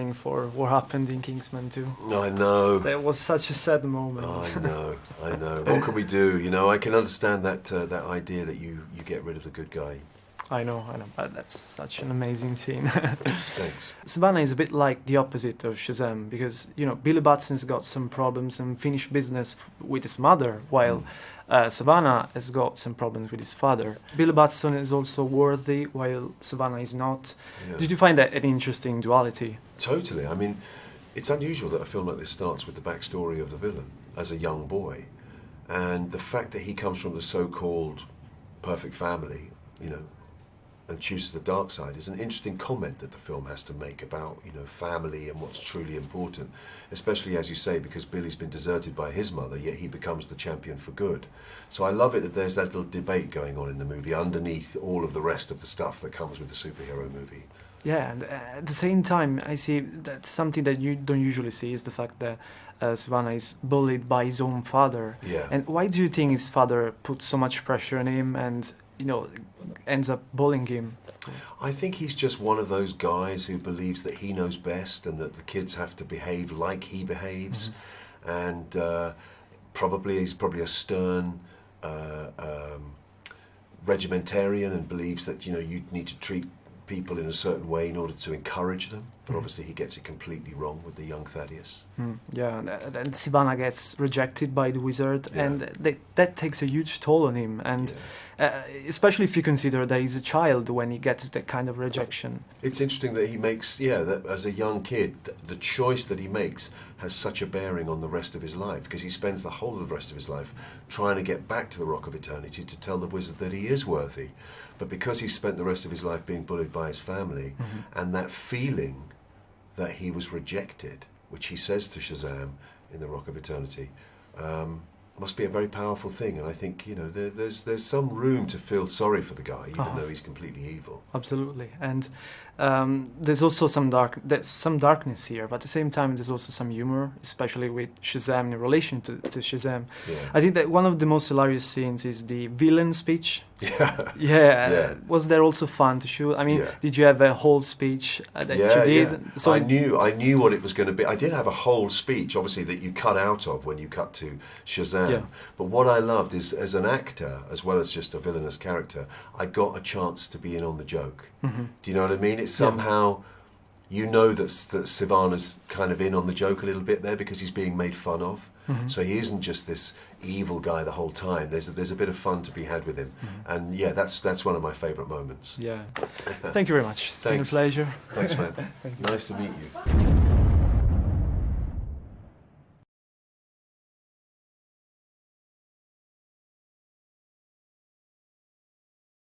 feeling for what happened in Kingsman 2. I know. That was such a sad moment. I know. What can we do? You know, I can understand that that idea that you get rid of the good guy. I know. But that's such an amazing scene. Thanks. Sivana is a bit like the opposite of Shazam because, you know, Billy Batson's got some problems and finished business with his mother, while Sivana has got some problems with his father. Billy Batson is also worthy, while Sivana is not. Yeah. Did you find that an interesting duality? Totally. I mean, it's unusual that a film like this starts with the backstory of the villain as a young boy. And the fact that he comes from the so-called perfect family, you know, and chooses the dark side is an interesting comment that the film has to make about, you know, family and what's truly important, especially, as you say, because Billy's been deserted by his mother, yet he becomes the champion for good. So I love it that there's that little debate going on in the movie underneath all of the rest of the stuff that comes with the superhero movie. Yeah, and at the same time, I see that something that you don't usually see is the fact that Sivana is bullied by his own father. Yeah. And why do you think his father puts so much pressure on him and, you know, ends up bullying him? I think he's just one of those guys who believes that he knows best and that the kids have to behave like he behaves. And he's probably a stern regimentarian and believes that, you know, you need to treat people in a certain way in order to encourage them, but obviously he gets it completely wrong with the young Thaddeus. Yeah, and Sivana gets rejected by the wizard, and that takes a huge toll on him, and especially if you consider that he's a child when he gets that kind of rejection. It's interesting that he makes, that as a young kid, the choice that he makes has such a bearing on the rest of his life, because he spends the whole of the rest of his life trying to get back to the Rock of Eternity to tell the wizard that he is worthy. But because he's spent the rest of his life being bullied by his family, and that feeling that he was rejected, which he says to Shazam in the Rock of Eternity, must be a very powerful thing. And I think, you know, there's some room to feel sorry for the guy, even though he's completely evil. Absolutely. And there's also some darkness here, but at the same time there's also some humor, especially with Shazam in relation to Shazam. Yeah. I think that one of the most hilarious scenes is the villain speech. Yeah. Was there also fun to shoot? I mean, did you have a whole speech that you did? Yeah. So I knew what it was going to be. I did have a whole speech, obviously, that you cut out of when you cut to Shazam. Yeah. But what I loved is, as an actor, as well as just a villainous character, I got a chance to be in on the joke. Do you know what I mean? It's somehow, you know that Sivana's kind of in on the joke a little bit there because he's being made fun of. So he isn't just this evil guy the whole time. There's a bit of fun to be had with him. And yeah, that's one of my favourite moments. Yeah. Thank you very much. It's been a pleasure. Thanks, man. Thank you. Nice to meet you.